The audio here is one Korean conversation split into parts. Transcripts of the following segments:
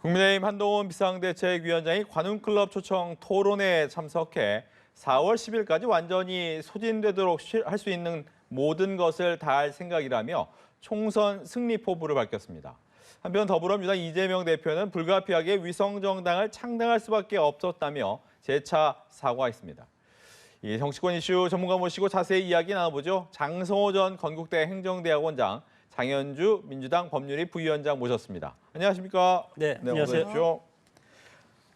국민의힘 한동훈 비상대책위원장이 관훈클럽 초청 토론회에 참석해 4월 10일까지 완전히 소진되도록 할 수 있는 모든 것을 다할 생각이라며 총선 승리 포부를 밝혔습니다. 한편 더불어민주당 이재명 대표는 불가피하게 위성정당을 창당할 수밖에 없었다며 재차 사과했습니다. 이 정치권 이슈 전문가 모시고 자세히 이야기 나눠보죠. 장성호 전 건국대 행정대학원장, 장현주 민주당 법률위 부위원장 모셨습니다. 안녕하십니까? 네, 안녕하세요. 어서 오십시오.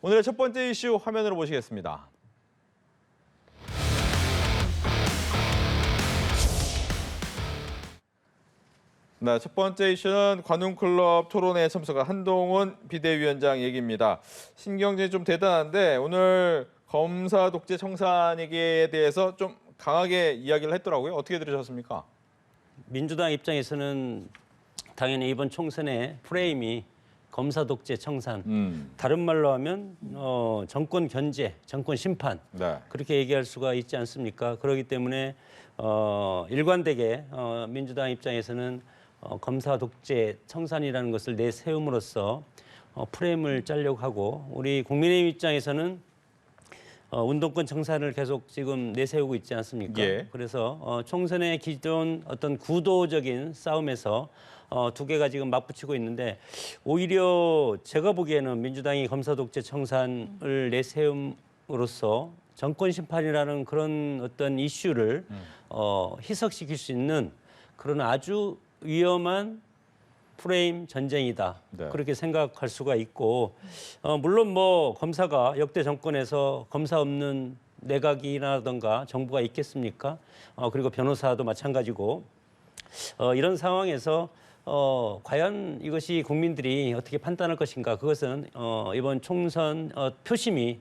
오늘의 첫 번째 이슈 화면으로 보시겠습니다. 네, 첫 번째 이슈는 관훈클럽 토론회에 참석한 한동훈 비대위원장 얘기입니다. 신경전이 좀 대단한데 오늘 검사 독재 청산에 대해서 좀 강하게 이야기를 했더라고요. 어떻게 들으셨습니까? 민주당 입장에서는 당연히 이번 총선의 프레임이 검사 독재 청산, 다른 말로 하면 정권 견제, 정권 심판, 네. 그렇게 얘기할 수가 있지 않습니까? 그렇기 때문에 일관되게 민주당 입장에서는 검사 독재 청산이라는 것을 내세움으로써 프레임을 짜려고 하고, 우리 국민의힘 입장에서는 운동권 청산을 계속 지금 내세우고 있지 않습니까? 예. 그래서 총선의 기존 어떤 구도적인 싸움에서 두 개가 지금 맞붙이고 있는데, 오히려 제가 보기에는 민주당이 검사 독재 청산을 내세움으로써 정권 심판이라는 그런 어떤 이슈를 희석시킬 수 있는 그런 아주 위험한 프레임 전쟁이다. 네. 그렇게 생각할 수가 있고, 물론 뭐 검사가 역대 정권에서 검사 없는 내각이라든가 정부가 있겠습니까? 그리고 변호사도 마찬가지고, 이런 상황에서 과연 이것이 국민들이 어떻게 판단할 것인가, 그것은 이번 총선 표심이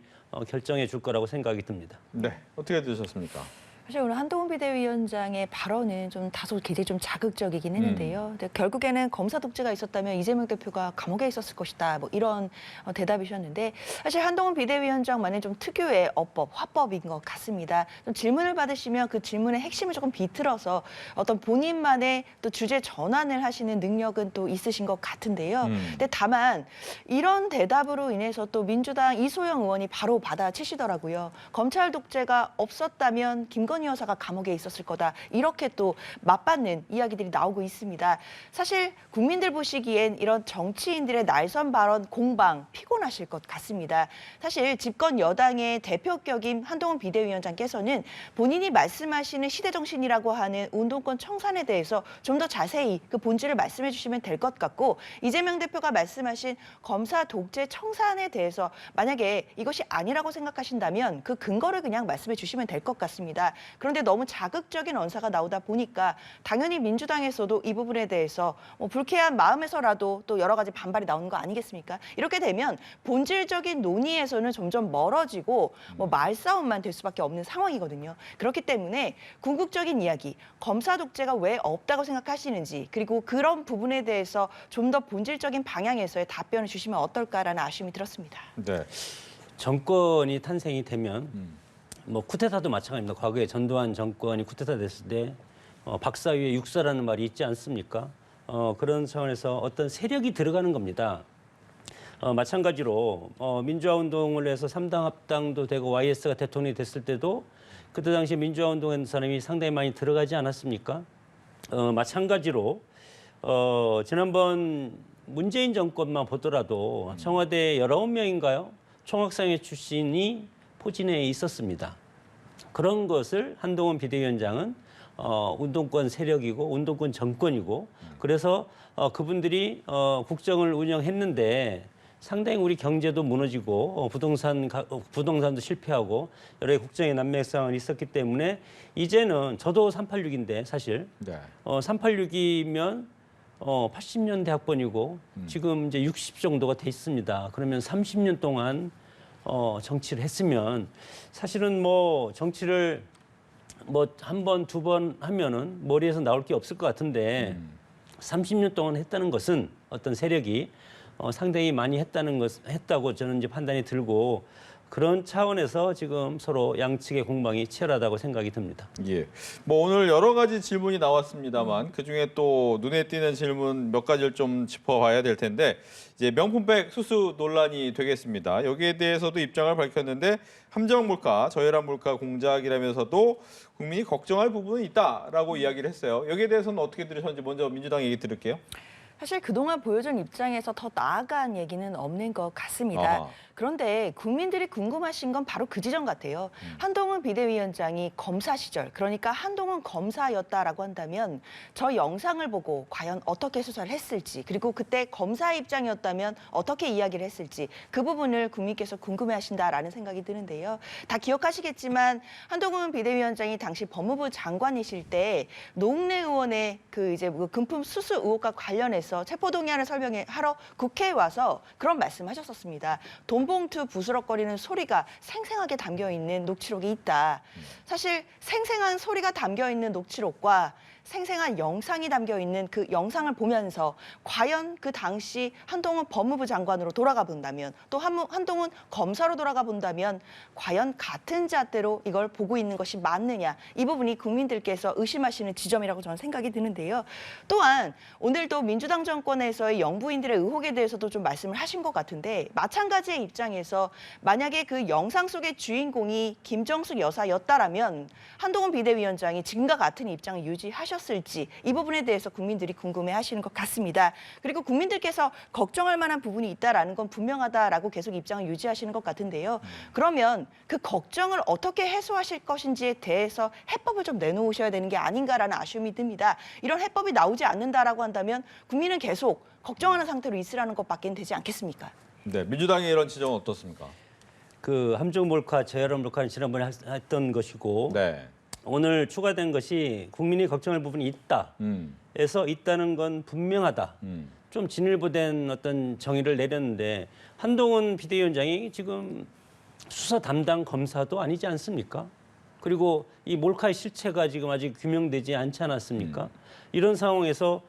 결정해 줄 거라고 생각이 듭니다. 네, 어떻게 들으셨습니까? 사실 오늘 한동훈 비대위원장의 발언은 좀 다소 굉장히 좀 자극적이긴 했는데요. 근데 결국에는 검사 독재가 있었다면 이재명 대표가 감옥에 있었을 것이다. 뭐 이런 대답이셨는데, 사실 한동훈 비대위원장만의 좀 특유의 어법, 화법인 것 같습니다. 좀 질문을 받으시면 그 질문의 핵심을 조금 비틀어서 어떤 본인만의 또 주제 전환을 하시는 능력은 또 있으신 것 같은데요. 근데 다만 이런 대답으로 인해서 또 민주당 이소영 의원이 바로 받아치시더라고요. 검찰 독재가 없었다면 김건희 여사가 감옥에 있었을 거다. 이렇게 또 맞받는 이야기들이 나오고 있습니다. 사실 국민들 보시기엔 이런 정치인들의 날선 발언 공방 피곤하실 것 같습니다. 사실 집권 여당의 대표격인 한동훈 비대위원장께서는 본인이 말씀하시는 시대정신이라고 하는 운동권 청산에 대해서 좀 더 자세히 그 본질을 말씀해 주시면 될 것 같고, 이재명 대표가 말씀하신 검사 독재 청산에 대해서 만약에 이것이 아니라고 생각하신다면 그 근거를 그냥 말씀해 주시면 될 것 같습니다. 그런데 너무 자극적인 언사가 나오다 보니까 당연히 민주당에서도 이 부분에 대해서 불쾌한 마음에서라도 또 여러 가지 반발이 나오는 거 아니겠습니까? 이렇게 되면 본질적인 논의에서는 점점 멀어지고 말싸움만 될 수밖에 없는 상황이거든요. 그렇기 때문에 궁극적인 이야기, 검사 독재가 왜 없다고 생각하시는지, 그리고 그런 부분에 대해서 좀 더 본질적인 방향에서의 답변을 주시면 어떨까라는 아쉬움이 들었습니다. 네. 정권이 탄생이 되면 뭐 쿠데타도 마찬가지입니다. 과거에 전두환 정권이 쿠데타 됐을 때 박사 위에 육사라는 말이 있지 않습니까? 그런 차원에서 어떤 세력이 들어가는 겁니다. 마찬가지로 민주화 운동을 해서 3당 합당도 되고 YS가 대통령이 됐을 때도 그때 당시 민주화 운동한 사람이 상당히 많이 들어가지 않았습니까? 마찬가지로 지난번 문재인 정권만 보더라도 청와대 19명인가요? 총학상회 출신이 포진에 있었습니다. 그런 것을 한동훈 비대위원장은 운동권 세력이고 운동권 정권이고, 그래서 그분들이 국정을 운영했는데 상당히 우리 경제도 무너지고 부동산도 실패하고 여러 가지 국정의 난맥상이 있었기 때문에 이제는 저도 386인데 사실 네. 386이면 80년대 학번이고 지금 이제 60 정도가 돼 있습니다. 그러면 30년 동안 정치를 했으면 사실은 뭐 정치를 뭐 한 번, 두 번 하면은 머리에서 나올 게 없을 것 같은데 30년 동안 했다는 것은 어떤 세력이 상당히 많이 했다고 저는 이제 판단이 들고, 그런 차원에서 지금 서로 양측의 공방이 치열하다고 생각이 듭니다. 예. 뭐 오늘 여러 가지 질문이 나왔습니다만 그 중에 또 눈에 띄는 질문 몇 가지를 좀 짚어봐야 될 텐데 이제 명품백 수수 논란이 되겠습니다. 여기에 대해서도 입장을 밝혔는데 함정 물가, 저혈압 물가 공작이라면서도 국민이 걱정할 부분은 있다라고 이야기를 했어요. 여기에 대해서는 어떻게 들으셨는지 먼저 민주당 얘기 들을게요. 사실 그동안 보여준 입장에서 더 나아간 얘기는 없는 것 같습니다. 아하. 그런데 국민들이 궁금하신 건 바로 그 지점 같아요. 한동훈 비대위원장이 검사 시절, 그러니까 한동훈 검사였다라고 한다면 저 영상을 보고 과연 어떻게 수사를 했을지, 그리고 그때 검사 입장이었다면 어떻게 이야기를 했을지 그 부분을 국민께서 궁금해하신다라는 생각이 드는데요. 다 기억하시겠지만 한동훈 비대위원장이 당시 법무부 장관이실 때 노웅래 의원의 그 이제 금품 수수 의혹과 관련해서 체포동의안을 설명하러 국회에 와서 그런 말씀하셨었습니다. 돈봉투 부스럭거리는 소리가 생생하게 담겨 있는 녹취록이 있다. 사실 생생한 소리가 담겨 있는 녹취록과 생생한 영상이 담겨 있는 그 영상을 보면서 과연 그 당시 한동훈 법무부 장관으로 돌아가 본다면 또 한동훈 검사로 돌아가 본다면 과연 같은 잣대로 이걸 보고 있는 것이 맞느냐, 이 부분이 국민들께서 의심하시는 지점이라고 저는 생각이 드는데요. 또한 오늘도 민주당 정권에서의 영부인들의 의혹에 대해서도 좀 말씀을 하신 것 같은데 마찬가지의 입장에서 만약에 그 영상 속의 주인공이 김정숙 여사였다라면 한동훈 비대위원장이 지금과 같은 입장을 유지하셨을지 이 부분에 대해서 국민들이 궁금해하시는 것 같습니다. 그리고 국민들께서 걱정할 만한 부분이 있다라는 건 분명하다라고 계속 입장을 유지하시는 것 같은데요. 그러면 그 걱정을 어떻게 해소하실 것인지에 대해서 해법을 좀 내놓으셔야 되는 게 아닌가라는 아쉬움이 듭니다. 이런 해법이 나오지 않는다라고 한다면 국민은 계속 걱정하는 상태로 있으라는 것밖에 되지 않겠습니까? 네, 민주당의 이런 지적은 어떻습니까? 그 함정 몰카, 저혈압 몰카는 지난번에 했던 것이고 네. 오늘 추가된 것이 국민이 걱정할 부분이 있다. 에서 있다는 건 분명하다. 좀 진일보된 어떤 정의를 내렸는데 한동훈 비대위원장이 지금 수사 담당 검사도 아니지 않습니까? 그리고 이 몰카의 실체가 지금 아직 규명되지 않지 않았습니까? 이런 상황에서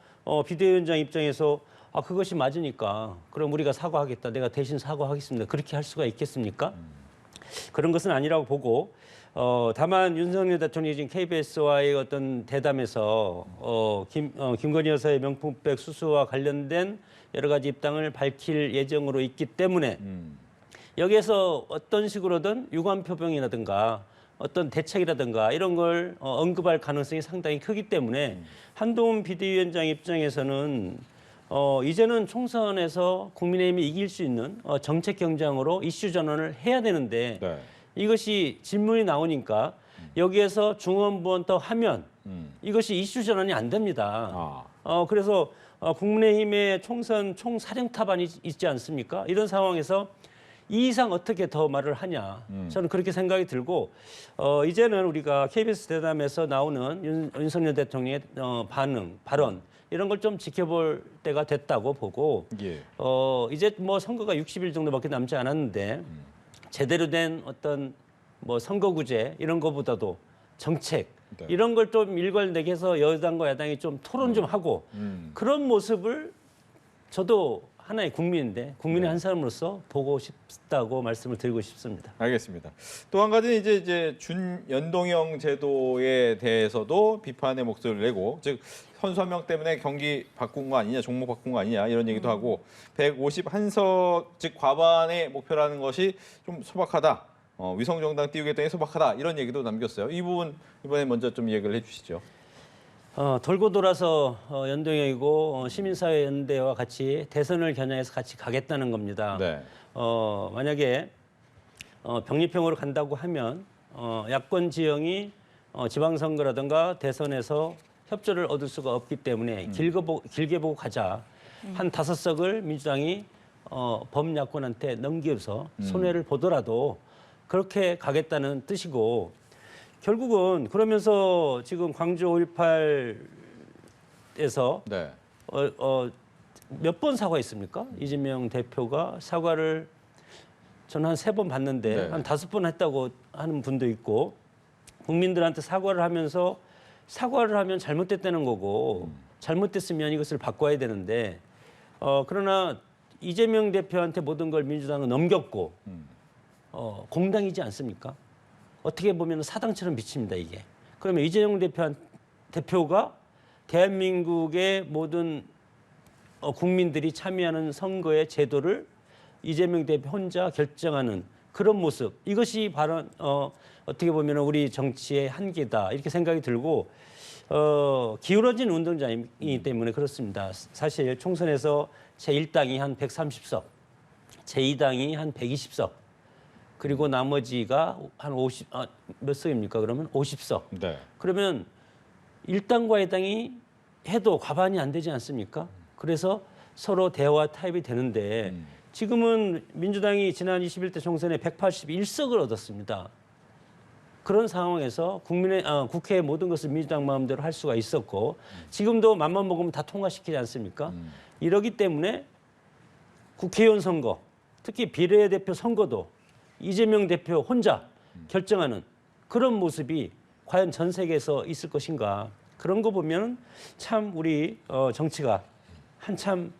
비대위원장 입장에서 그것이 맞으니까 그럼 우리가 사과하겠다. 내가 대신 사과하겠습니다. 그렇게 할 수가 있겠습니까? 그런 것은 아니라고 보고 다만 윤석열 대통령이 지금 KBS와의 어떤 대담에서 김건희 여사의 명품백 수수와 관련된 여러 가지 입장을 밝힐 예정으로 있기 때문에 여기에서 어떤 식으로든 유감 표명이라든가 어떤 대책이라든가 이런 걸 언급할 가능성이 상당히 크기 때문에 한동훈 비대위원장 입장에서는 이제는 총선에서 국민의힘이 이길 수 있는 정책 경쟁으로 이슈 전환을 해야 되는데 네. 이것이 질문이 나오니까 여기에서 중원부원 더 하면 이것이 이슈 전환이 안 됩니다. 그래서 국민의힘의 총선 총사령탑안이 있지 않습니까? 이런 상황에서 이 이상 어떻게 더 말을 하냐. 저는 그렇게 생각이 들고 이제는 우리가 KBS 대담에서 나오는 윤석열 대통령의 발언 이런 걸 좀 지켜볼 때가 됐다고 보고 예. 이제 뭐 선거가 60일 정도밖에 남지 않았는데 제대로 된 어떤 뭐 선거구제 이런 거보다도 정책 네. 이런 걸 좀 일관되게 해서 여당과 야당이 좀 토론 좀 하고 그런 모습을 저도 하나의 국민인데 국민의 네. 한 사람으로서 보고 싶다고 말씀을 드리고 싶습니다. 알겠습니다. 또 한 가지는 이제 준연동형 제도에 대해서도 비판의 목소리를 내고 즉 선수 한 명 때문에 경기 바꾼 거 아니냐, 종목 바꾼 거 아니냐 이런 얘기도 하고 151석 즉 과반의 목표라는 것이 좀 소박하다. 위성정당 띄우겠다니 소박하다 이런 얘기도 남겼어요. 이 부분 이번에 먼저 좀 얘기를 해주시죠. 돌고 돌아서 연동형이고 시민사회 연대와 같이 대선을 겨냥해서 같이 가겠다는 겁니다. 네. 만약에 병립형으로 간다고 하면 야권 지형이 지방선거라든가 대선에서 협조를 얻을 수가 없기 때문에 길게 보고 가자. 한 5석을 민주당이 범야권한테 넘겨서 손해를 보더라도 그렇게 가겠다는 뜻이고 결국은 그러면서 지금 광주 5.18에서 네. 몇 번 사과했습니까? 이재명 대표가 사과를 저는 한 3번 봤는데 네. 한 5번 했다고 하는 분도 있고 국민들한테 사과를 하면서 사과를 하면 잘못됐다는 거고 잘못됐으면 이것을 바꿔야 되는데 그러나 이재명 대표한테 모든 걸 민주당은 넘겼고 공당이지 않습니까? 어떻게 보면 사당처럼 비칩니다, 이게. 그러면 이재명 대표가 대한민국의 모든 국민들이 참여하는 선거의 제도를 이재명 대표 혼자 결정하는 그런 모습. 이것이 바로 어떻게 보면 우리 정치의 한계다 이렇게 생각이 들고 기울어진 운동장이기 때문에 그렇습니다. 사실 총선에서 제1당이 한 130석, 제2당이 한 120석, 그리고 나머지가 한 50, 몇 석입니까? 그러면 50석. 네. 그러면 1당과 2당이 해도 과반이 안 되지 않습니까? 그래서 서로 대화 타협이 되는데 지금은 민주당이 지난 21대 총선에 181석을 얻었습니다. 그런 상황에서 국회의 모든 것을 민주당 마음대로 할 수가 있었고 지금도 맘만 먹으면 다 통과시키지 않습니까? 이러기 때문에 국회의원 선거, 특히 비례대표 선거도 이재명 대표 혼자 결정하는 그런 모습이 과연 전 세계에서 있을 것인가. 그런 거 보면 참 우리 정치가 한참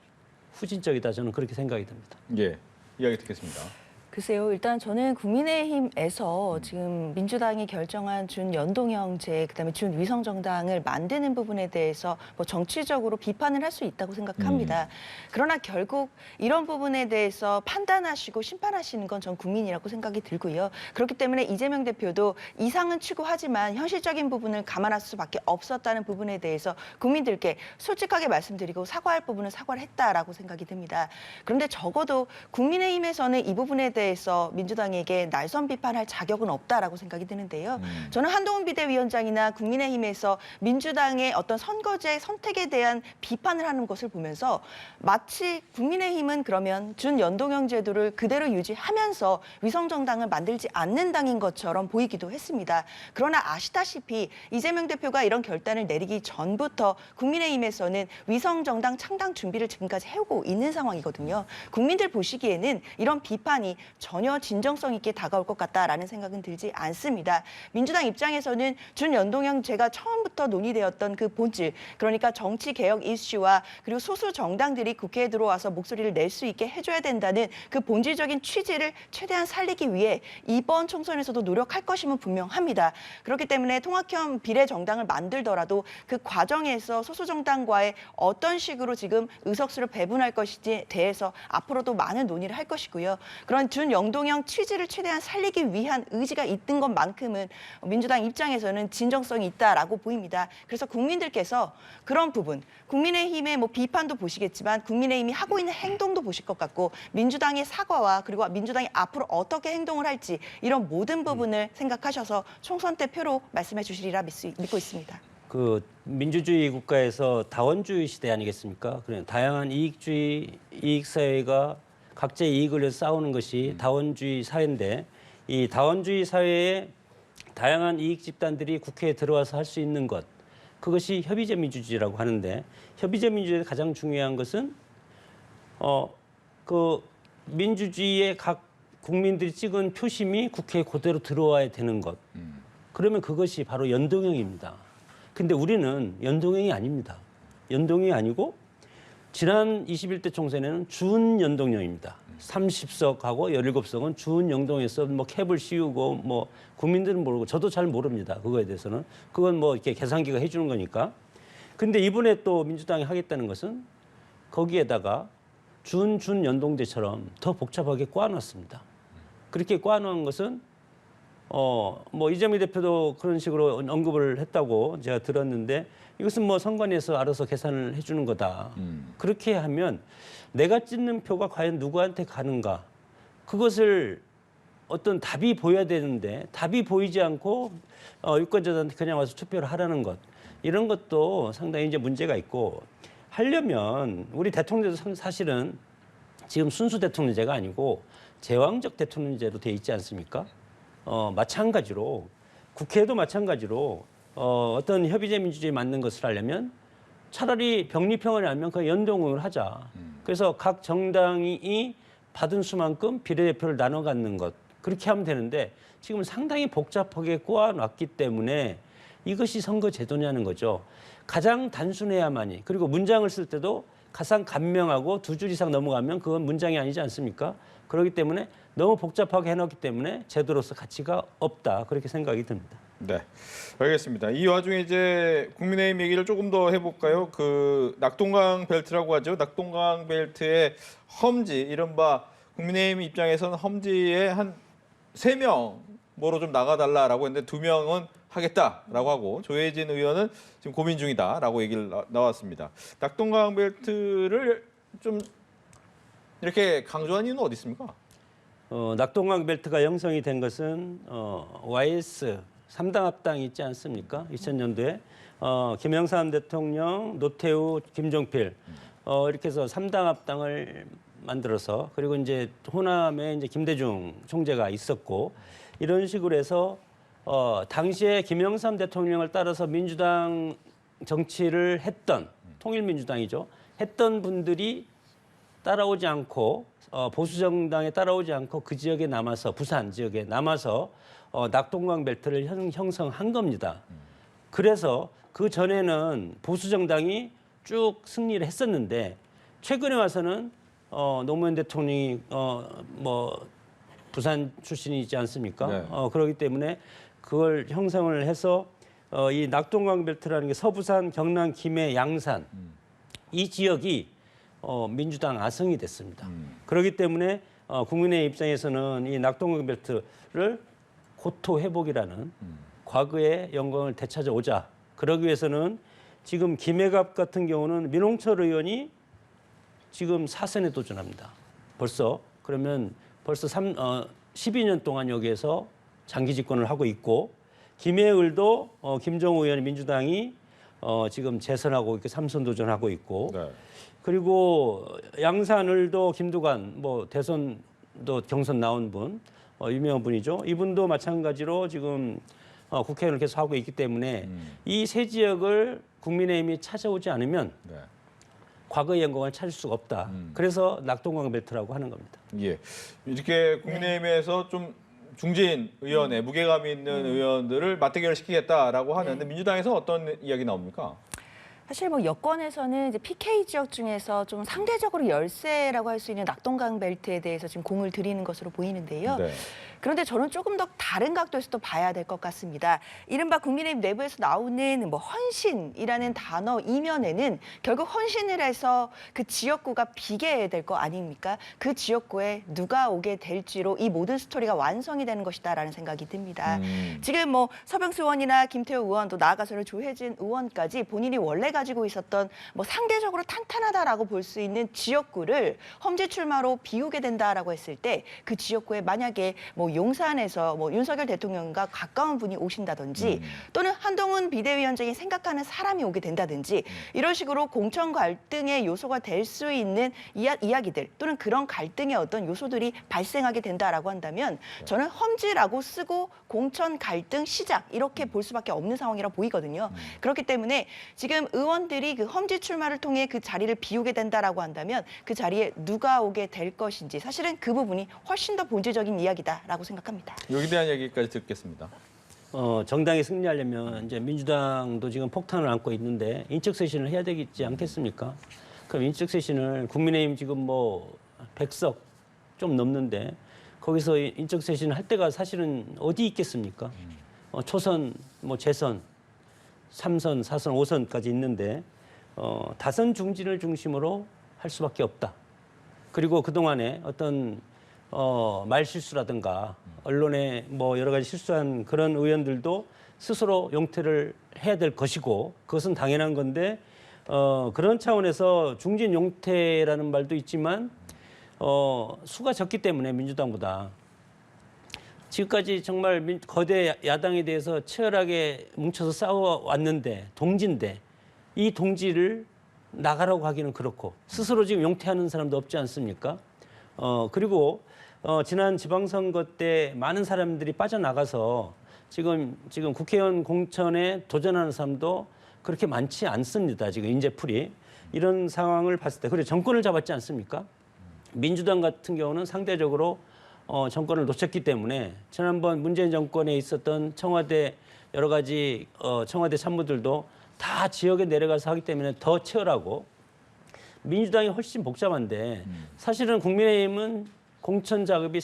후진적이다 저는 그렇게 생각이 듭니다. 예, 이야기 듣겠습니다. 글쎄요, 일단 저는 국민의힘에서 지금 민주당이 결정한 준연동형제, 그다음에 준위성정당을 만드는 부분에 대해서 뭐 정치적으로 비판을 할 수 있다고 생각합니다. 그러나 결국 이런 부분에 대해서 판단하시고 심판하시는 건 전 국민이라고 생각이 들고요. 그렇기 때문에 이재명 대표도 이상은 추구하지만 현실적인 부분을 감안할 수밖에 없었다는 부분에 대해서 국민들께 솔직하게 말씀드리고 사과할 부분은 사과를 했다라고 생각이 듭니다. 그런데 적어도 국민의힘에서는 이 부분에 대해서 민주당에게 날선 비판할 자격은 없다라고 생각이 드는데요. 저는 한동훈 비대위원장이나 국민의힘에서 민주당의 어떤 선거제 선택에 대한 비판을 하는 것을 보면서 마치 국민의힘은 그러면 준연동형 제도를 그대로 유지하면서 위성정당을 만들지 않는 당인 것처럼 보이기도 했습니다. 그러나 아시다시피 이재명 대표가 이런 결단을 내리기 전부터 국민의힘에서는 위성정당 창당 준비를 지금까지 해오고 있는 상황이거든요. 국민들 보시기에는 이런 비판이 전혀 진정성 있게 다가올 것 같다라는 생각은 들지 않습니다. 민주당 입장에서는 준연동형제가 처음부터 논의되었던 그 본질, 그러니까 정치개혁 이슈와 그리고 소수 정당들이 국회에 들어와서 목소리를 낼 수 있게 해줘야 된다는 그 본질적인 취지를 최대한 살리기 위해 이번 총선에서도 노력할 것임은 분명합니다. 그렇기 때문에 통합형 비례정당을 만들더라도 그 과정에서 소수 정당과의 어떤 식으로 지금 의석수를 배분할 것인지에 대해서 앞으로도 많은 논의를 할 것이고요. 그런 준연동형 취지를 최대한 살리기 위한 의지가 있던 것만큼은 민주당 입장에서는 진정성이 있다라고 보입니다. 그래서 국민들께서 그런 부분, 국민의힘의 뭐 비판도 보시겠지만 국민의힘이 하고 있는 행동도 보실 것 같고 민주당의 사과와 그리고 민주당이 앞으로 어떻게 행동을 할지 이런 모든 부분을 생각하셔서 총선 때 표로 말씀해 주시리라 믿고 있습니다. 그 민주주의 국가에서 다원주의 시대 아니겠습니까? 그래 다양한 이익 사회가 각자의 이익을 위해서 싸우는 것이 다원주의 사회인데 이 다원주의 사회에 다양한 이익 집단들이 국회에 들어와서 할 수 있는 것 그것이 협의제 민주주의라고 하는데 협의제 민주주의의 가장 중요한 것은 그 민주주의의 각 국민들이 찍은 표심이 국회에 그대로 들어와야 되는 것. 그러면 그것이 바로 연동형입니다. 근데 우리는 연동형이 아닙니다. 연동형이 아니고 지난 21대 총선에는 준연동형입니다. 30석하고 17석은 준연동에서 뭐 캡을 씌우고 뭐 국민들은 모르고 저도 잘 모릅니다. 그거에 대해서는. 그건 뭐 이렇게 계산기가 해주는 거니까. 근데 이번에 또 민주당이 하겠다는 것은 거기에다가 준연동제처럼 더 복잡하게 꽈놨습니다. 그렇게 꽈놓은 것은 뭐 이재명 대표도 그런 식으로 언급을 했다고 제가 들었는데 이것은 뭐 선관위에서 알아서 계산을 해주는 거다. 그렇게 하면 내가 찍는 표가 과연 누구한테 가는가 그것을 어떤 답이 보여야 되는데 답이 보이지 않고 유권자들한테 그냥 와서 투표를 하라는 것 이런 것도 상당히 이제 문제가 있고 하려면 우리 대통령제도 사실은 지금 순수 대통령제가 아니고 제왕적 대통령제로 돼 있지 않습니까? 마찬가지로 국회도 마찬가지로 어떤 협의제 민주주의 맞는 것을 하려면 차라리 병리평을 알면 그 연동을 하자. 그래서 각 정당이 받은 수만큼 비례대표를 나눠 갖는 것 그렇게 하면 되는데 지금 상당히 복잡하게 꼬아놨기 때문에 이것이 선거 제도냐는 거죠. 가장 단순해야만이 그리고 문장을 쓸 때도 가장 간명하고 두 줄 이상 넘어가면 그건 문장이 아니지 않습니까? 그렇기 때문에 너무 복잡하게 해놓기 때문에 제도로서 가치가 없다 그렇게 생각이 듭니다. 네, 알겠습니다. 이 와중에 이제 국민의힘 얘기를 조금 더 해볼까요? 그 낙동강 벨트라고 하죠. 낙동강 벨트의 험지, 이른바 국민의힘 입장에서는 험지에 한 3명으로 좀 나가달라라고 했는데 2명은 하겠다라고 하고 조혜진 의원은 지금 고민 중이다라고 얘기를 나왔습니다. 낙동강 벨트를 좀 이렇게 강조한 이유는 어디 있습니까? 낙동강 벨트가 형성이 된 것은 YS 3당 합당이 있지 않습니까? 2000년도에 김영삼 대통령, 노태우, 김종필 이렇게 해서 3당 합당을 만들어서 그리고 이제 호남에 이제 김대중 총재가 있었고 이런 식으로 해서 당시에 김영삼 대통령을 따라서 민주당 정치를 했던 통일민주당이죠. 했던 분들이 따라오지 않고 보수 정당에 따라오지 않고 그 지역에 남아서 부산 지역에 남아서 낙동강 벨트를 형성한 겁니다. 그래서 그 전에는 보수 정당이 쭉 승리를 했었는데 최근에 와서는 노무현 대통령이 뭐 부산 출신이지 않습니까? 네. 그렇기 때문에 그걸 형성을 해서 이 낙동강 벨트라는 게 서부산, 경남, 김해, 양산 이 지역이 민주당 아성이 됐습니다. 그렇기 때문에 국민의 입장에서는 이 낙동강 벨트를 고토 회복이라는 과거의 영광을 되찾아오자. 그러기 위해서는 지금 김해갑 같은 경우는 민홍철 의원이 지금 4선에 도전합니다. 그러면 벌써 12년 동안 여기에서 장기 집권을 하고 있고 김해을도 김종우 의원 민주당이 지금 재선하고 이렇게 3선 도전하고 있고 네. 그리고 양산을도 김두관 뭐 대선도 경선 나온 분 유명한 분이죠. 이분도 마찬가지로 지금 국회의원을 계속 하고 있기 때문에 이 세 지역을 국민의힘이 찾아오지 않으면 네. 과거의 영광을 찾을 수가 없다. 그래서 낙동강 벨트라고 하는 겁니다. 예, 이렇게 국민의힘에서 좀 중진 의원의 무게감 있는 의원들을 맞대결 시키겠다라고 하는데 민주당에서 어떤 이야기 나옵니까? 사실 뭐 여권에서는 이제 PK 지역 중에서 좀 상대적으로 열세라고 할 수 있는 낙동강 벨트에 대해서 지금 공을 들이는 것으로 보이는데요. 네. 그런데 저는 조금 더 다른 각도에서 또 봐야 될 것 같습니다. 이른바 국민의힘 내부에서 나오는 뭐 헌신이라는 단어 이면에는 결국 헌신을 해서 그 지역구가 비게 될 거 아닙니까? 그 지역구에 누가 오게 될지로 이 모든 스토리가 완성이 되는 것이다라는 생각이 듭니다. 지금 뭐 서병수 의원이나 김태우 의원 또 나아가서는 조혜진 의원까지 본인이 원래 가지고 있었던 뭐 상대적으로 탄탄하다라고 볼 수 있는 지역구를 험지 출마로 비우게 된다라고 했을 때 그 지역구에 만약에 뭐 용산에서 뭐 윤석열 대통령과 가까운 분이 오신다든지 또는 한동훈 비대위원장이 생각하는 사람이 오게 된다든지 이런 식으로 공천 갈등의 요소가 될 수 있는 이야기들 또는 그런 갈등의 어떤 요소들이 발생하게 된다라고 한다면 저는 험지라고 쓰고 공천 갈등 시작 이렇게 볼 수밖에 없는 상황이라 보이거든요. 그렇기 때문에 지금 의원들이 그 험지 출마를 통해 그 자리를 비우게 된다라고 한다면 그 자리에 누가 오게 될 것인지 사실은 그 부분이 훨씬 더 본질적인 이야기다라고 생각합니다. 여기 대한 얘기까지 듣겠습니다. 정당이 승리하려면 이제 민주당도 지금 폭탄을 안고 있는데 인적 쇄신을 해야 되겠지 않겠습니까? 그럼 인적 쇄신을 국민의힘 지금 뭐 100석 좀 넘는데 거기서 인적 쇄신을 할 때가 사실은 어디 있겠습니까? 초선, 뭐 재선, 3선, 4선, 5선까지 있는데 다선 중진을 중심으로 할 수밖에 없다. 그리고 그동안에 어떤 말실수라든가 언론에 뭐 여러 가지 실수한 그런 의원들도 스스로 용퇴를 해야 될 것이고 그것은 당연한 건데 그런 차원에서 중진 용퇴라는 말도 있지만 수가 적기 때문에 민주당보다 지금까지 정말 거대 야당에 대해서 치열하게 뭉쳐서 싸워왔는데 동지인데 이 동지를 나가라고 하기는 그렇고 스스로 지금 용퇴하는 사람도 없지 않습니까? 그리고 지난 지방선거 때 많은 사람들이 빠져나가서 지금 국회의원 공천에 도전하는 사람도 그렇게 많지 않습니다. 지금 인재풀이 이런 상황을 봤을 때 그리고 정권을 잡았지 않습니까? 민주당 같은 경우는 상대적으로 정권을 놓쳤기 때문에 지난번 문재인 정권에 있었던 청와대 여러 가지 청와대 참모들도 다 지역에 내려가서 하기 때문에 더 치열하고 민주당이 훨씬 복잡한데 사실은 국민의힘은 공천 작업이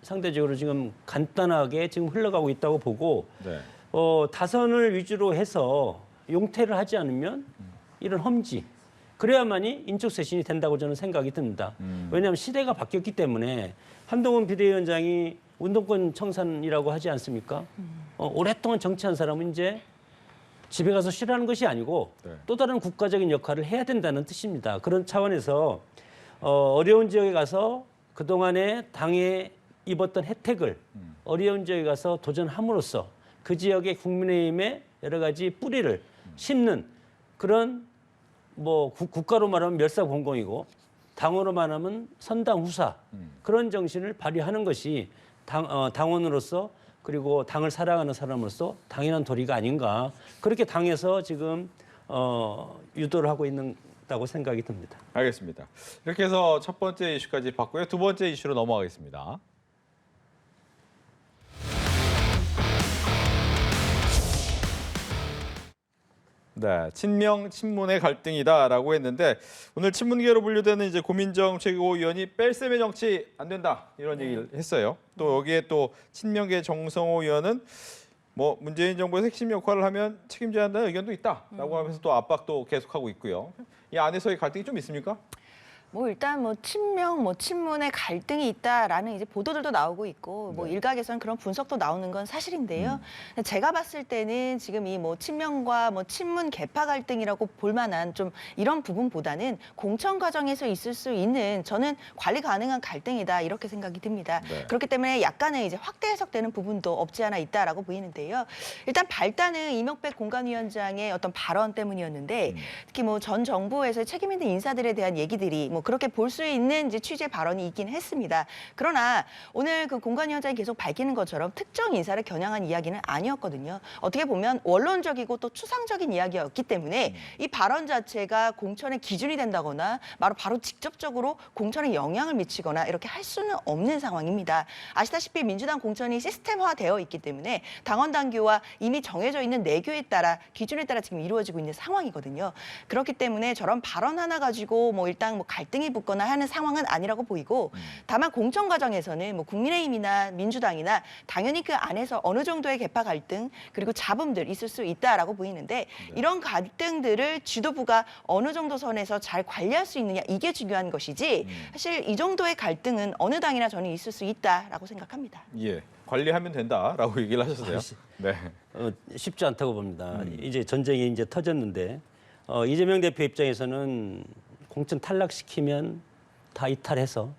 상대적으로 지금 간단하게 지금 흘러가고 있다고 보고 네. 다선을 위주로 해서 용퇴를 하지 않으면 이런 험지 그래야만이 인적 쇄신이 된다고 저는 생각이 듭니다. 왜냐하면 시대가 바뀌었기 때문에 한동훈 비대위원장이 운동권 청산이라고 하지 않습니까? 오랫동안 정치한 사람은 이제 집에 가서 쉬라는 것이 아니고 네. 또 다른 국가적인 역할을 해야 된다는 뜻입니다. 그런 차원에서 어려운 지역에 가서 그동안에 당에 입었던 혜택을 어려운 지역에 가서 도전함으로써 그 지역의 국민의힘의 여러 가지 뿌리를 심는 그런 뭐 국가로 말하면 멸사공공이고 당원으로 말하면 선당후사 그런 정신을 발휘하는 것이 당원으로서 그리고 당을 사랑하는 사람으로서 당연한 도리가 아닌가 그렇게 당에서 지금 유도를 하고 있다고 생각이 듭니다. 알겠습니다. 이렇게 해서 첫 번째 이슈까지 봤고요. 두 번째 이슈로 넘어가겠습니다. 네, 친명 친문의 갈등이다라고 했는데 오늘 친문계로 분류되는 이제 고민정 최고위원이 뺄셈의 정치 안 된다 이런 얘기를 했어요. 또 여기에 또 친명계 정성호 의원은 뭐 문재인 정부에서 핵심 역할을 하면 책임져야 한다는 의견도 있다라고 하면서 또 압박도 계속하고 있고요. 이 안에서의 갈등이 좀 있습니까? 뭐 일단 뭐 친명, 뭐 친문의 갈등이 있다라는 이제 보도들도 나오고 있고 뭐 네. 일각에서는 그런 분석도 나오는 건 사실인데요. 제가 봤을 때는 지금 이 뭐 친명과 뭐 친문 계파 갈등이라고 볼 만한 좀 이런 부분보다는 공천 과정에서 있을 수 있는 저는 관리 가능한 갈등이다 이렇게 생각이 듭니다. 네. 그렇기 때문에 약간의 이제 확대 해석되는 부분도 없지 않아 있다라고 보이는데요. 일단 발단은 이명백 공관위원장의 어떤 발언 때문이었는데 특히 뭐 전 정부에서 책임 있는 인사들에 대한 얘기들이 뭐 그렇게 볼 수 있는 이제 취재 발언이 있긴 했습니다. 그러나 오늘 그 공관위원장이 계속 밝히는 것처럼 특정 인사를 겨냥한 이야기는 아니었거든요. 어떻게 보면 원론적이고 또 추상적인 이야기였기 때문에 이 발언 자체가 공천의 기준이 된다거나 바로 직접적으로 공천에 영향을 미치거나 이렇게 할 수는 없는 상황입니다. 아시다시피 민주당 공천이 시스템화되어 있기 때문에 당원 당규와 이미 정해져 있는 내규에 따라 기준에 따라 지금 이루어지고 있는 상황이거든요. 그렇기 때문에 저런 발언 하나 가지고 뭐 일단 뭐 갈등이 붙거나 하는 상황은 아니라고 보이고 다만 공천 과정에서는 뭐 국민의힘이나 민주당이나 당연히 그 안에서 어느 정도의 계파 갈등 그리고 잡음들 있을 수 있다라고 보이는데 이런 갈등들을 지도부가 어느 정도 선에서 잘 관리할 수 있느냐 이게 중요한 것이지 사실 이 정도의 갈등은 어느 당이나 저는 있을 수 있다라고 생각합니다. 예, 관리하면 된다라고 얘기를 하셨어요. 네. 쉽지 않다고 봅니다. 이제 전쟁이 이제 터졌는데 이재명 대표 입장에서는 공천 탈락시키면 다 이탈해서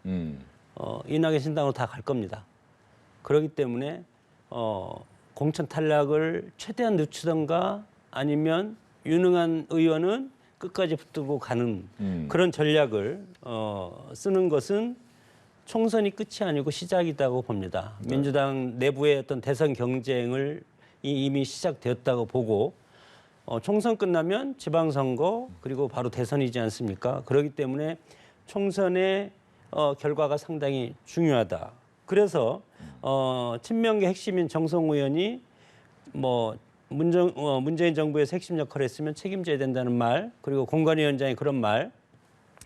이낙연 신당으로 다 갈 겁니다. 그렇기 때문에 공천 탈락을 최대한 늦추던가 아니면 유능한 의원은 끝까지 붙들고 가는 그런 전략을 쓰는 것은 총선이 끝이 아니고 시작이라고 봅니다. 네. 민주당 내부의 어떤 대선 경쟁을 이미 시작되었다고 보고 총선 끝나면 지방선거 그리고 바로 대선이지 않습니까? 그렇기 때문에 총선의 결과가 상당히 중요하다. 그래서 친명계 핵심인 정성호 의원이 뭐 문재인 정부에서 핵심 역할을 했으면 책임져야 된다는 말 그리고 공관위원장의 그런 말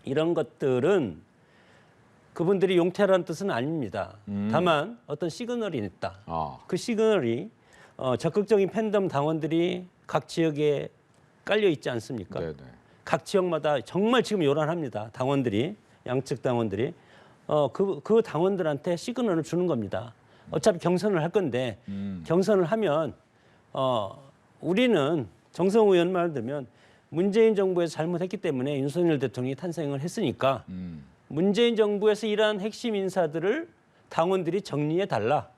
이런 것들은 그분들이 용퇴하라는 뜻은 아닙니다. 다만 어떤 시그널이 있다. 그 시그널이 적극적인 팬덤 당원들이 각 지역에 깔려 있지 않습니까? 네네. 각 지역마다 정말 지금 요란합니다. 당원들이 양측 당원들이 그 당원들한테 시그널을 주는 겁니다. 어차피 경선을 할 건데 경선을 하면 우리는 정성호 의원 말 들면 문재인 정부에서 잘못했기 때문에 윤석열 대통령이 탄생을 했으니까 문재인 정부에서 일한 핵심 인사들을 당원들이 정리해 달라.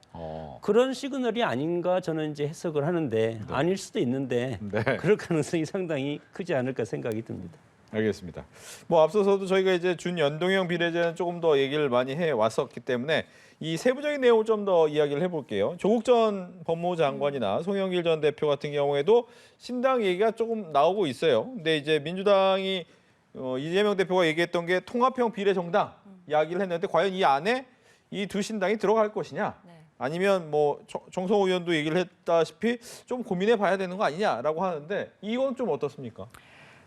그런 시그널이 아닌가 저는 이제 해석을 하는데 아닐 수도 있는데 네. 그럴 가능성이 상당히 크지 않을까 생각이 듭니다. 알겠습니다. 뭐 앞서서도 저희가 이제 준연동형 비례제는 조금 더 얘기를 많이 해 왔었기 때문에 이 세부적인 내용을 좀 더 이야기를 해볼게요. 조국 전 법무부 장관이나 송영길 전 대표 같은 경우에도 신당 얘기가 조금 나오고 있어요. 근데 이제 민주당이 이재명 대표가 얘기했던 게 통합형 비례정당 이야기를 했는데 과연 이 안에 이 두 신당이 들어갈 것이냐? 네. 아니면 뭐 정성호 의원도 얘기를 했다시피 좀 고민해 봐야 되는 거 아니냐라고 하는데 이건 좀 어떻습니까?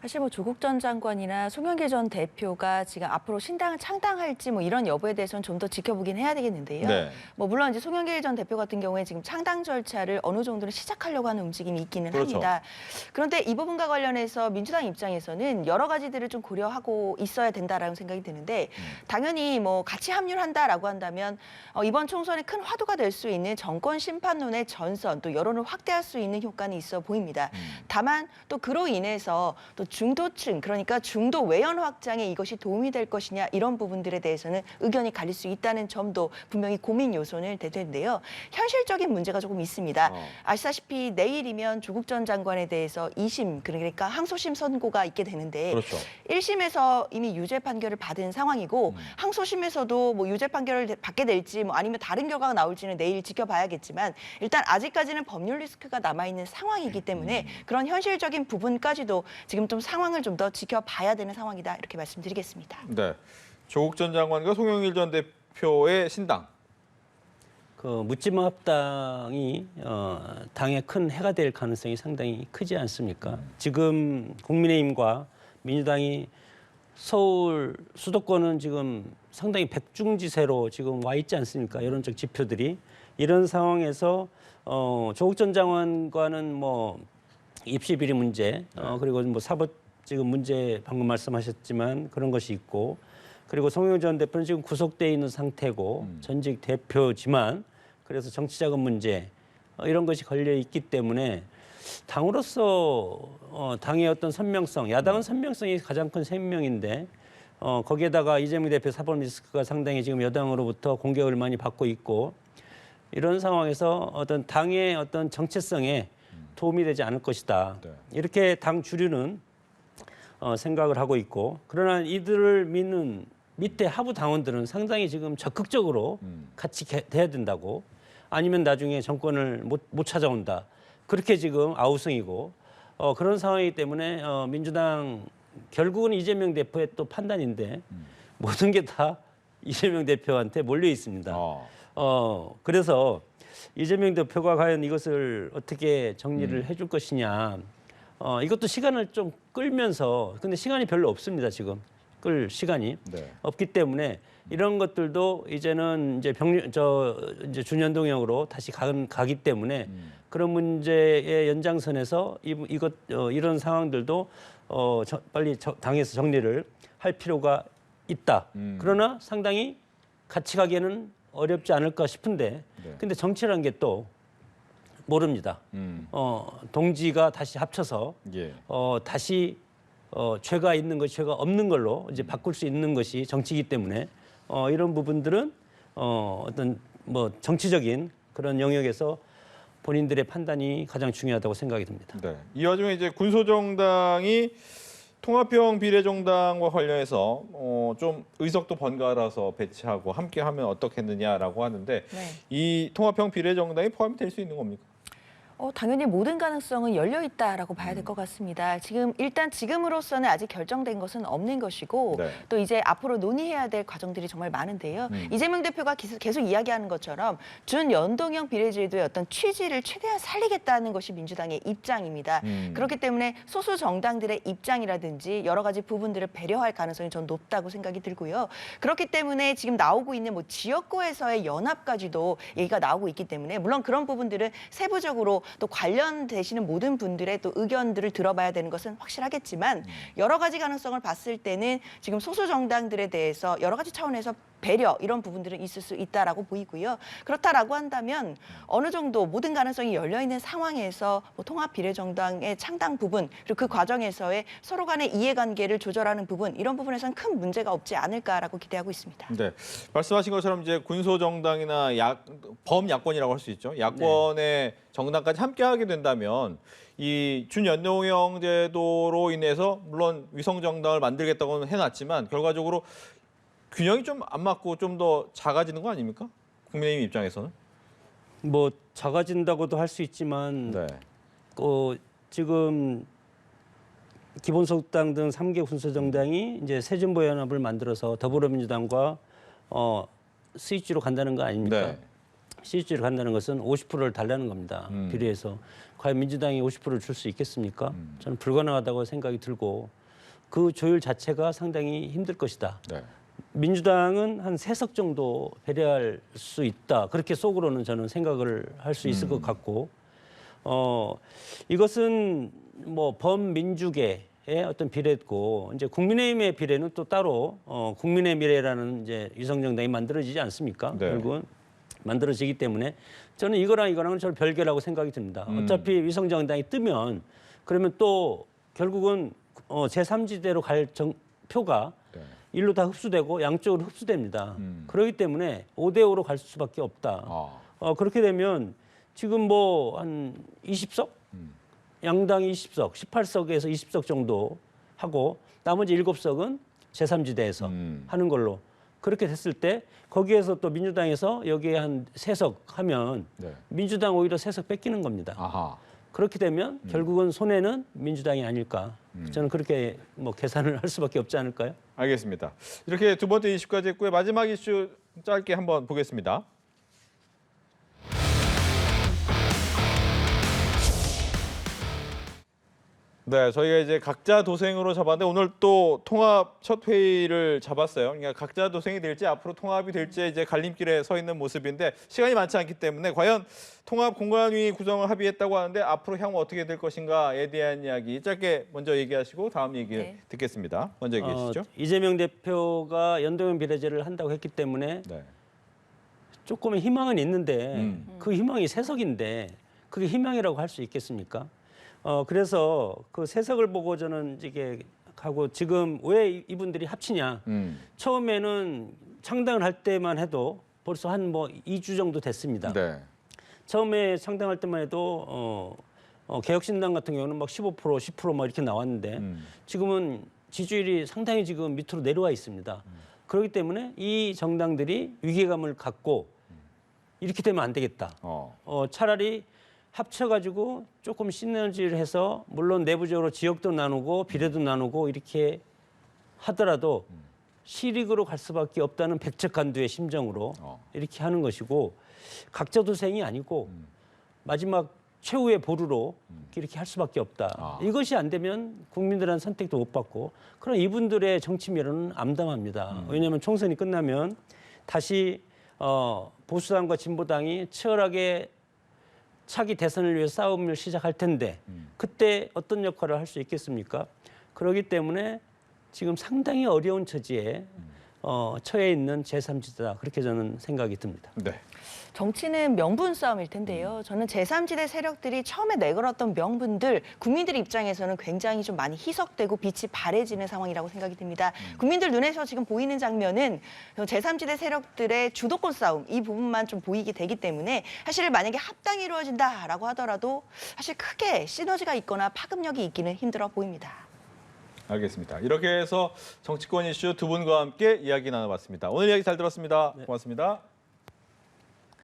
사실 뭐 조국 전 장관이나 송영길 전 대표가 지금 앞으로 신당을 창당할지 뭐 이런 여부에 대해서는 좀 더 지켜보긴 해야 되겠는데요. 네. 뭐 물론 이제 송영길 전 대표 같은 경우에 지금 창당 절차를 어느 정도는 시작하려고 하는 움직임이 있기는 그렇죠. 합니다. 그런데 이 부분과 관련해서 민주당 입장에서는 여러 가지들을 좀 고려하고 있어야 된다라는 생각이 드는데 당연히 뭐 같이 합류를 한다라고 한다면 이번 총선에 큰 화두가 될 수 있는 정권 심판론의 전선 또 여론을 확대할 수 있는 효과는 있어 보입니다. 다만 또 그로 인해서 또 중도층 그러니까 중도 외연 확장에 이것이 도움이 될 것이냐 이런 부분들에 대해서는 의견이 갈릴 수 있다는 점도 분명히 고민 요소는 될 텐데요. 현실적인 문제가 조금 있습니다. 아시다시피 내일이면 조국 전 장관에 대해서 2심 그러니까 항소심 선고가 있게 되는데 그렇죠. 1심에서 이미 유죄 판결을 받은 상황이고 항소심에서도 뭐 유죄 판결을 받게 될지 뭐 아니면 다른 결과가 나올지는 내일 지켜봐야겠지만 일단 아직까지는 법률 리스크가 남아있는 상황이기 때문에 그런 현실적인 부분까지도 지금 좀 상황을 좀 더 지켜봐야 되는 상황이다 이렇게 말씀드리겠습니다. 네. 조국 전 장관과 송영길 전 대표의 신당. 그 묻지마 합당이 당에 큰 해가 될 가능성이 상당히 크지 않습니까? 지금 국민의힘과 민주당이 서울 수도권은 지금 상당히 백중지세로 지금 와 있지 않습니까? 여론적 지표들이 이런 상황에서 조국 전 장관과는 뭐 입시 비리 문제 그리고 뭐 사법 지금 문제 방금 말씀하셨지만 그런 것이 있고 그리고 송영길 전 대표는 지금 구속돼 있는 상태고 전직 대표지만 그래서 정치자금 문제 이런 것이 걸려 있기 때문에 당으로서 당의 어떤 선명성, 야당은 선명성이 가장 큰 생명인데 거기에다가 이재명 대표 사법 리스크가 상당히 지금 여당으로부터 공격을 많이 받고 있고 이런 상황에서 어떤 당의 어떤 정체성에 도움이 되지 않을 것이다. 네. 이렇게 당 주류는 생각을 하고 있고 그러나 이들을 믿는 밑에 하부 당원들은 상당히 지금 적극적으로 같이 돼야 된다고 아니면 나중에 정권을 못 찾아온다. 그렇게 지금 아우성이고 그런 상황이기 때문에 민주당 결국은 이재명 대표의 또 판단인데 모든 게 다 이재명 대표한테 몰려 있습니다. 그래서 이재명 대표가 과연 이것을 어떻게 정리를 해줄 것이냐. 이것도 시간을 좀 끌면서 근데 시간이 별로 없습니다 지금 끌 시간이 네. 없기 때문에 이런 것들도 이제는 이제 이제 준연동형으로 다시 가기 때문에 그런 문제의 연장선에서 이런 상황들도 빨리 당에서 정리를 할 필요가 있다. 그러나 상당히 같이 가기에는 어렵지 않을까 싶은데 네. 근데 정치라는 게 또 모릅니다. 동지가 다시 합쳐서 예. 다시 죄가 있는 것이 죄가 없는 걸로 이제 바꿀 수 있는 것이 정치이기 때문에 이런 부분들은 어떤 뭐 정치적인 그런 영역에서 본인들의 판단이 가장 중요하다고 생각이 듭니다. 네. 이 와중에 이제 군소정당이 통합형 비례정당과 관련해서 좀 의석도 번갈아서 배치하고 함께하면 어떻겠느냐라고 하는데 네. 이 통합형 비례정당이 포함이 될 수 있는 겁니까? 당연히 모든 가능성은 열려 있다라고 봐야 될 것 같습니다. 일단 지금으로서는 아직 결정된 것은 없는 것이고 네. 또 이제 앞으로 논의해야 될 과정들이 정말 많은데요. 이재명 대표가 계속 이야기하는 것처럼 준연동형 비례제도의 어떤 취지를 최대한 살리겠다는 것이 민주당의 입장입니다. 그렇기 때문에 소수 정당들의 입장이라든지 여러 가지 부분들을 배려할 가능성이 전 높다고 생각이 들고요. 그렇기 때문에 지금 나오고 있는 뭐 지역구에서의 연합까지도 얘기가 나오고 있기 때문에 물론 그런 부분들은 세부적으로 또 관련되시는 모든 분들의 또 의견들을 들어봐야 되는 것은 확실하겠지만 여러 가지 가능성을 봤을 때는 지금 소수 정당들에 대해서 여러 가지 차원에서 배려 이런 부분들은 있을 수 있다라고 보이고요. 그렇다라고 한다면 어느 정도 모든 가능성이 열려 있는 상황에서 뭐 통합 비례정당의 창당 부분 그리고 그 과정에서의 서로 간의 이해관계를 조절하는 부분 이런 부분에서는 큰 문제가 없지 않을까라고 기대하고 있습니다. 네, 말씀하신 것처럼 이제 군소정당이나 범야권이라고 할 수 있죠. 야권의 정당까지 함께하게 된다면 이 준연동형 제도로 인해서 물론 위성정당을 만들겠다고는 해놨지만 결과적으로 균형이 좀 안 맞고 좀 더 작아지는 거 아닙니까? 국민의힘 입장에서는. 뭐 작아진다고도 할 수 있지만 네. 지금 기본소득당 등 3개 군소정당이 이제 새진보연합을 만들어서 더불어민주당과 스위치로 간다는 거 아닙니까? 네. CG를 간다는 것은 50%를 달라는 겁니다. 비례해서. 과연 민주당이 50%를 줄 수 있겠습니까? 저는 불가능하다고 생각이 들고 그 조율 자체가 상당히 힘들 것이다. 네. 민주당은 한 3석 정도 배려할 수 있다. 그렇게 속으로는 저는 생각을 할 수 있을 것 같고 이것은 뭐 범민주계의 어떤 비례고 이제 국민의힘의 비례는 또 따로 국민의 미래라는 이제 위성정당이 만들어지지 않습니까? 네. 결국은 만들어지기 때문에 저는 이거랑은 저는 별개라고 생각이 듭니다. 어차피 위성정당이 뜨면 그러면 또 결국은 제3지대로 갈 표가 네. 일로 다 흡수되고 양쪽으로 흡수됩니다. 그렇기 때문에 5대5로 갈 수밖에 없다. 그렇게 되면 지금 뭐 한 20석? 양당이 20석, 18석에서 20석 정도 하고 나머지 7석은 제3지대에서 하는 걸로 그렇게 됐을 때 거기에서 또 민주당에서 여기에 한 3석 하면 네. 민주당 오히려 3석 뺏기는 겁니다. 아하. 그렇게 되면 결국은 손해는 민주당이 아닐까. 저는 그렇게 뭐 계산을 할 수밖에 없지 않을까요? 알겠습니다. 이렇게 두 번째 이슈까지 했고요. 마지막 이슈 짧게 한번 보겠습니다. 네, 저희가 이제 각자 도생으로 잡았는데 오늘 또 통합 첫 회의를 잡았어요. 그러니까 각자 도생이 될지 앞으로 통합이 될지 이제 갈림길에 서 있는 모습인데 시간이 많지 않기 때문에 과연 통합 공관위 구성을 합의했다고 하는데 앞으로 향후 어떻게 될 것인가에 대한 이야기 짧게 먼저 얘기하시고 다음 얘기 네. 듣겠습니다. 먼저 얘기해 주시죠. 이재명 대표가 연동형 비례제를 한다고 했기 때문에 네. 조금의 희망은 있는데 그 희망이 3석인데 그게 희망이라고 할 수 있겠습니까? 그래서 그 3석을 보고 저는 이게 하고 지금 왜 이분들이 합치냐? 처음에는 창당을 할 때만 해도 벌써 한 뭐 2주 정도 됐습니다. 네. 처음에 창당할 때만 해도 개혁신당 같은 경우는 막 15%, 10% 막 이렇게 나왔는데 지금은 지지율이 상당히 지금 밑으로 내려와 있습니다. 그렇기 때문에 이 정당들이 위기감을 갖고 이렇게 되면 안 되겠다. 차라리 합쳐가지고 조금 시너지를 해서 물론 내부적으로 지역도 나누고 비례도 나누고 이렇게 하더라도 실익으로 갈 수밖에 없다는 백척간두의 심정으로 이렇게 하는 것이고 각자 도생이 아니고 마지막 최후의 보루로 이렇게 할 수밖에 없다. 이것이 안 되면 국민들한 선택도 못 받고 그럼 이분들의 정치 미래는 암담합니다. 왜냐하면 총선이 끝나면 다시 보수당과 진보당이 치열하게 차기 대선을 위해 싸움을 시작할 텐데 그때 어떤 역할을 할 수 있겠습니까? 그렇기 때문에 지금 상당히 어려운 처지에 처해 있는 제3지대다. 그렇게 저는 생각이 듭니다. 네. 정치는 명분 싸움일 텐데요. 저는 제3지대 세력들이 처음에 내걸었던 명분들 국민들 입장에서는 굉장히 좀 많이 희석되고 빛이 바래지는 상황이라고 생각이 듭니다. 국민들 눈에서 지금 보이는 장면은 제3지대 세력들의 주도권 싸움 이 부분만 좀 보이게 되기 때문에 사실 만약에 합당이 이루어진다라고 하더라도 사실 크게 시너지가 있거나 파급력이 있기는 힘들어 보입니다. 알겠습니다. 이렇게 해서 정치권 이슈 두 분과 함께 이야기 나눠봤습니다. 오늘 이야기 잘 들었습니다. 고맙습니다.